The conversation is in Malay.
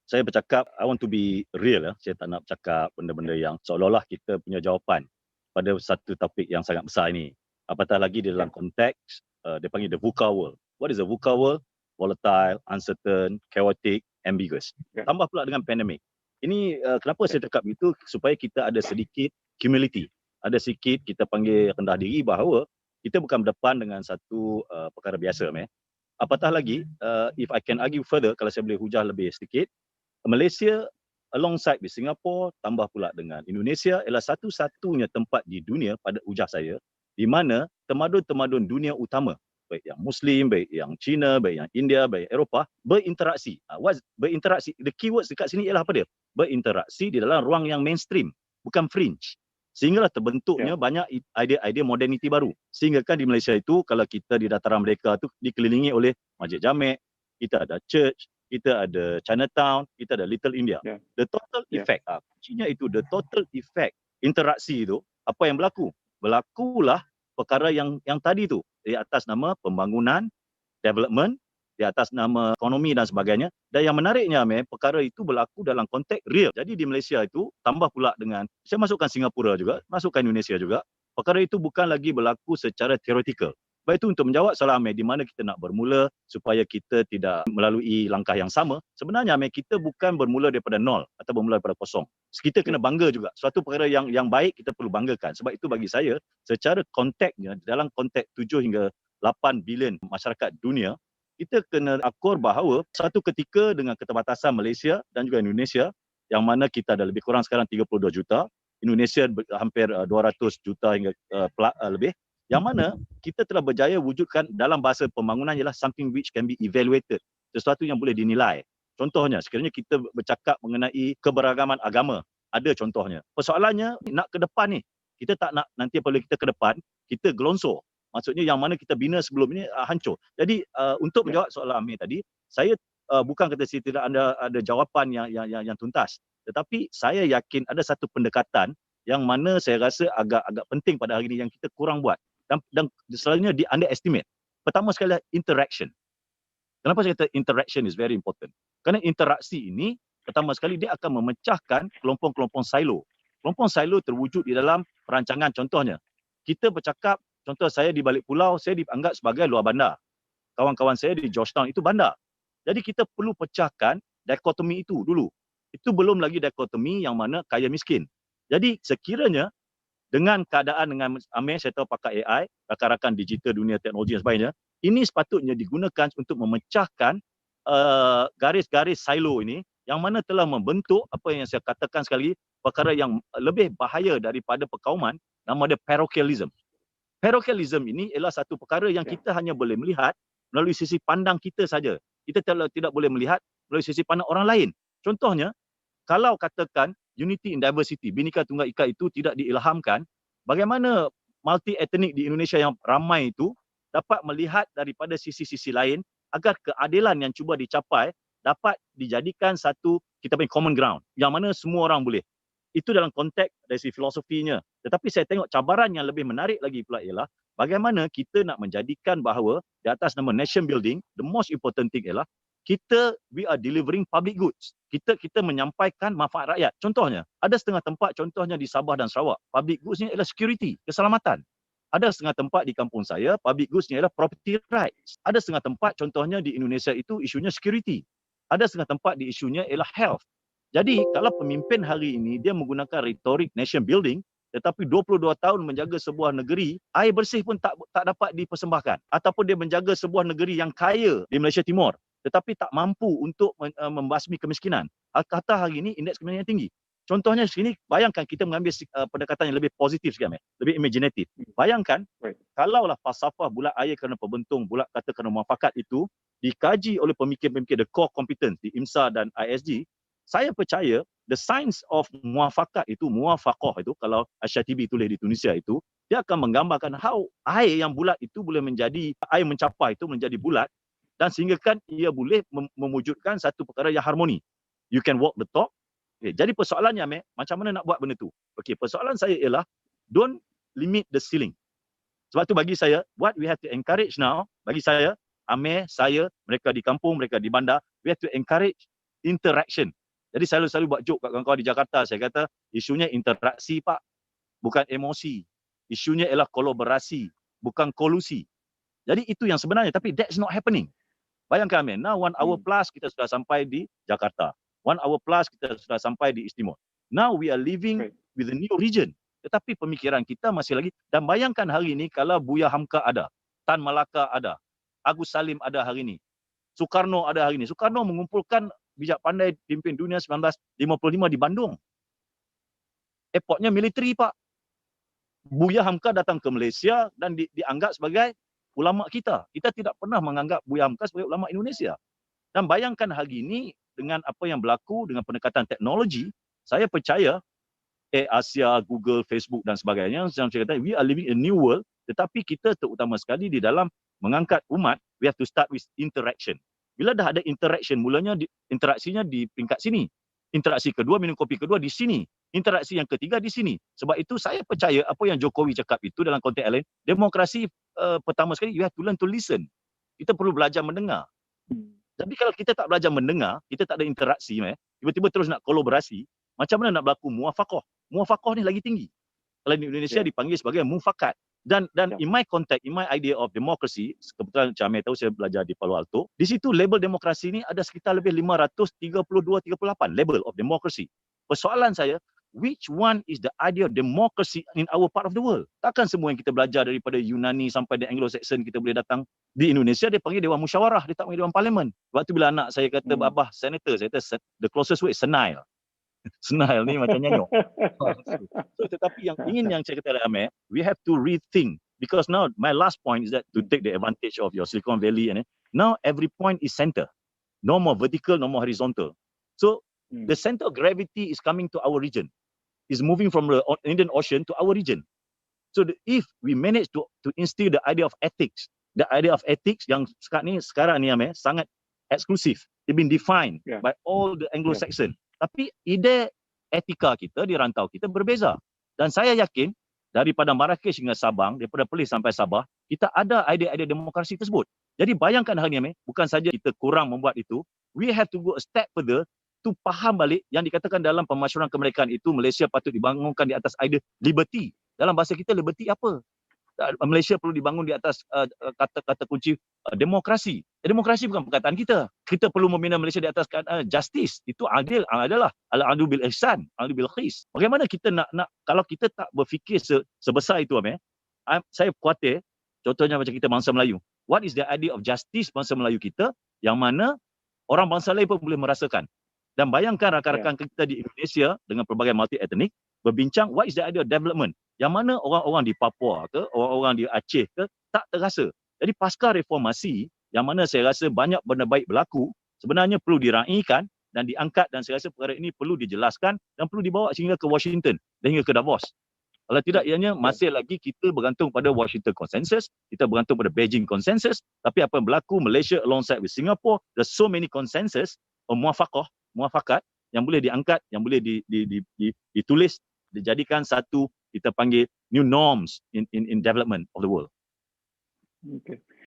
saya bercakap, I want to be real. Saya tak nak cakap benda-benda yang seolah-olah kita punya jawapan pada satu topik yang sangat besar ini. Apatah lagi di dalam konteks, dia panggil the VUCA world. What is the VUCA world? Volatile, uncertain, chaotic, ambiguous. Tambah pula dengan pandemic. Ini kenapa saya cakap itu? Supaya kita ada sedikit humility. Ada sedikit kita panggil rendah diri bahawa kita bukan berdepan dengan satu perkara biasa. Apatah lagi, if I can argue further, kalau saya boleh hujah lebih sedikit, Malaysia alongside with Singapore, tambah pula dengan Indonesia, ialah satu-satunya tempat di dunia pada hujah saya, di mana tamadun-tamadun dunia utama, baik yang Muslim, baik yang Cina, baik yang India, baik Eropah, berinteraksi. Berinteraksi, the keywords dekat sini ialah apa dia? Berinteraksi di dalam ruang yang mainstream, bukan fringe. Sehinggalah terbentuknya banyak idea-idea moderniti baru. Sehingga kan di Malaysia itu, kalau kita di dataran mereka tu dikelilingi oleh Masjid Jamek, kita ada church, kita ada Chinatown, kita ada Little India. The total effect, kuncinya itu the total effect interaksi itu, apa yang berlaku? Berlakulah perkara yang tadi tu, di atas nama pembangunan, development, di atas nama ekonomi dan sebagainya. Dan yang menariknya, perkara itu berlaku dalam konteks real. Jadi di Malaysia itu, tambah pula dengan, saya masukkan Singapura juga, masukkan Indonesia juga, perkara itu bukan lagi berlaku secara theoretical. Baik itu untuk menjawab soalan di mana kita nak bermula supaya kita tidak melalui langkah yang sama. Sebenarnya kita bukan bermula daripada nol atau bermula daripada kosong. Kita kena bangga juga. Suatu perkara yang baik kita perlu banggakan. Sebab itu bagi saya, secara konteksnya, dalam konteks 7 hingga 8 bilion masyarakat dunia, kita kena akur bahawa satu ketika dengan keterbatasan Malaysia dan juga Indonesia, yang mana kita ada lebih kurang sekarang 32 juta, Indonesia hampir 200 juta hingga lebih, yang mana kita telah berjaya wujudkan dalam bahasa pembangunan ialah something which can be evaluated, sesuatu yang boleh dinilai. Contohnya, sekiranya kita bercakap mengenai keberagaman agama, ada contohnya. Persoalannya, nak ke depan ni, kita tak nak nanti apabila kita ke depan, kita gelonsor. Maksudnya yang mana kita bina sebelum ini hancur. Jadi untuk menjawab soalan Amir tadi, saya bukan kata saya tidak ada jawapan yang tuntas, tetapi saya yakin ada satu pendekatan yang mana saya rasa agak penting pada hari ini yang kita kurang buat. Dan selalunya di underestimate. Pertama sekali interaction. Kenapa saya kata interaction is very important? Kerana interaksi ini pertama sekali dia akan memecahkan kelompok-kelompok silo. Kelompok silo terwujud di dalam perancangan. Contohnya, kita bercakap, contoh saya di balik pulau, saya dianggap sebagai luar bandar. Kawan-kawan saya di Georgetown itu bandar. Jadi kita perlu pecahkan dikotomi itu dulu. Itu belum lagi dikotomi yang mana kaya miskin. Jadi sekiranya dengan keadaan dengan Amir, saya tahu pakai AI, rakan-rakan digital dunia teknologi dan sebagainya, ini sepatutnya digunakan untuk memecahkan garis-garis silo ini yang mana telah membentuk apa yang saya katakan sekali lagi, perkara yang lebih bahaya daripada perkauman, nama dia parochialism. Parochialism ini ialah satu perkara yang kita hanya boleh melihat melalui sisi pandang kita saja. Kita tidak boleh melihat melalui sisi pandang orang lain. Contohnya, kalau katakan unity in diversity, Bhinneka Tunggal Ika itu tidak diilhamkan, bagaimana multi-etnik di Indonesia yang ramai itu dapat melihat daripada sisi-sisi lain agar keadilan yang cuba dicapai dapat dijadikan satu, kita panggil common ground, yang mana semua orang boleh. Itu dalam konteks dari sisi filosofinya. Tetapi saya tengok cabaran yang lebih menarik lagi pula ialah bagaimana kita nak menjadikan bahawa di atas nama nation building, the most important thing ialah we are delivering public goods. Kita menyampaikan manfaat rakyat. Contohnya, ada setengah tempat, contohnya di Sabah dan Sarawak, public goods ni ialah security, keselamatan. Ada setengah tempat di kampung saya, public goods ni ialah property rights. Ada setengah tempat, contohnya di Indonesia itu isunya security. Ada setengah tempat di isunya ialah health. Jadi, kalau pemimpin hari ini dia menggunakan retorik nation building, tetapi 22 tahun menjaga sebuah negeri, air bersih pun tak dapat dipersembahkan. Ataupun dia menjaga sebuah negeri yang kaya di Malaysia Timur, tetapi tak mampu untuk membasmi kemiskinan. Kata hari ini indeks kemiskinan tinggi. Contohnya sini, bayangkan kita mengambil pendekatan yang lebih positif sikit, lebih imaginatif. Bayangkan, kalaulah falsafah bulat air kerana pembentung, bulat kata kerana muafakat itu dikaji oleh pemikir-pemikir the core competence di IMSA dan ISG, saya percaya the science of muafakat itu, muafaqah itu, kalau Asyatibi tulis di Tunisia itu, dia akan menggambarkan how air yang bulat itu boleh menjadi, air mencapai itu menjadi bulat, dan sehinggakan ia boleh mewujudkan satu perkara yang harmoni. You can walk the talk. Okay, jadi persoalannya, macam mana nak buat benda tu? Okay, persoalan saya ialah, don't limit the ceiling. Sebab tu bagi saya, what we have to encourage now, bagi saya, Amir, saya, mereka di kampung, mereka di bandar, we have to encourage interaction. Jadi selalu buat joke kat kawan-kawan di Jakarta, saya kata isunya interaksi Pak, bukan emosi. Isunya ialah kolaborasi, bukan kolusi. Jadi itu yang sebenarnya, tapi that's not happening. Bayangkan Amin, now 1 hour plus kita sudah sampai di Jakarta. 1 hour plus kita sudah sampai di East Timor. Now we are living with a new region. Tetapi pemikiran kita masih lagi, dan bayangkan hari ini kalau Buya Hamka ada, Tan Malaka ada, Agus Salim ada hari ini, Soekarno ada hari ini. Soekarno mengumpulkan bijak pandai pimpin dunia 1955 di Bandung. Airportnya militeri Pak. Buya Hamka datang ke Malaysia dan dianggap sebagai ulama kita. Kita tidak pernah menganggap Buya Hamka sebagai ulama Indonesia. Dan bayangkan hari ini dengan apa yang berlaku dengan pendekatan teknologi, saya percaya Asia, Google, Facebook dan sebagainya, yang saya kata, we are living in a new world, tetapi kita terutama sekali di dalam mengangkat umat, we have to start with interaction. Bila dah ada interaction, mulanya interaksinya di peringkat sini. Interaksi kedua, minum kopi kedua di sini. Interaksi yang ketiga di sini. Sebab itu saya percaya apa yang Jokowi cakap itu dalam konteks lain, demokrasi pertama sekali, you have to learn to listen. Kita perlu belajar mendengar. Tapi kalau kita tak belajar mendengar, kita tak ada interaksi, tiba-tiba terus nak kolaborasi, macam mana nak berlaku muafakoh? Muafakoh ni lagi tinggi. Kalau di Indonesia dipanggil sebagai mufakat. Dan in my context, in my idea of democracy, kebetulan Cik Amir tahu saya belajar di Palo Alto, di situ label demokrasi ni ada sekitar lebih 532-38 label of democracy. Persoalan saya, which one is the idea of democracy in our part of the world? Takkan semua yang kita belajar daripada Yunani sampai di Anglo-Saxon kita boleh datang. Di Indonesia dia panggil Dewan Musyawarah, dia tak panggil Dewan Parlimen. Waktu bila anak saya kata, Abah, senator, saya kata the closest word is senile. Senile ni macam nyanyuk. Tetapi yang saya kata Amir, we have to rethink, because now my last point is that to take the advantage of your Silicon Valley, and now every point is center, no more vertical, no more horizontal. So the center of gravity is coming to our region, is moving from the Indian Ocean to our region. So if we manage to instill the idea of ethics, yang sekarang ni Amir sangat eksklusif, it's been defined by all the Anglo-Saxon. Tapi ide etika kita di rantau kita berbeza. Dan saya yakin daripada Marrakesh hingga Sabang, daripada Perlis sampai Sabah, kita ada idea-idea demokrasi tersebut. Jadi bayangkan hari ini, bukan saja kita kurang membuat itu, we have to go a step further to faham balik yang dikatakan dalam pemasyuran kemerdekaan itu, Malaysia patut dibangunkan di atas idea liberty. Dalam bahasa kita, liberty apa? Malaysia perlu dibangun di atas kata-kata kunci demokrasi. Demokrasi bukan perkataan kita. Kita perlu membina Malaysia di atas justice. Itu adil adalah al-adlu bil ihsan, adlu bil qis. Bagaimana kita nak kalau kita tak berfikir sebesar itu saya khawatir contohnya macam kita bangsa Melayu. What is the idea of justice bangsa Melayu kita yang mana orang bangsa lain pun boleh merasakan. Dan bayangkan rakan-rakan kita di Indonesia dengan pelbagai multi etnik berbincang what is the idea of development, yang mana orang-orang di Papua ke, orang-orang di Aceh ke tak terasa. Jadi pasca reformasi, yang mana saya rasa banyak benda baik berlaku, sebenarnya perlu diraikan dan diangkat, dan saya rasa perkara ini perlu dijelaskan dan perlu dibawa sehingga ke Washington dan hingga ke Davos. Kalau tidak, ianya masih lagi kita bergantung pada Washington Consensus, kita bergantung pada Beijing Consensus, tapi apa yang berlaku Malaysia alongside with Singapore, there's so many consensus, muafakat yang boleh diangkat, yang boleh ditulis, dijadikan satu kita panggil new norms in development of the world. Okay.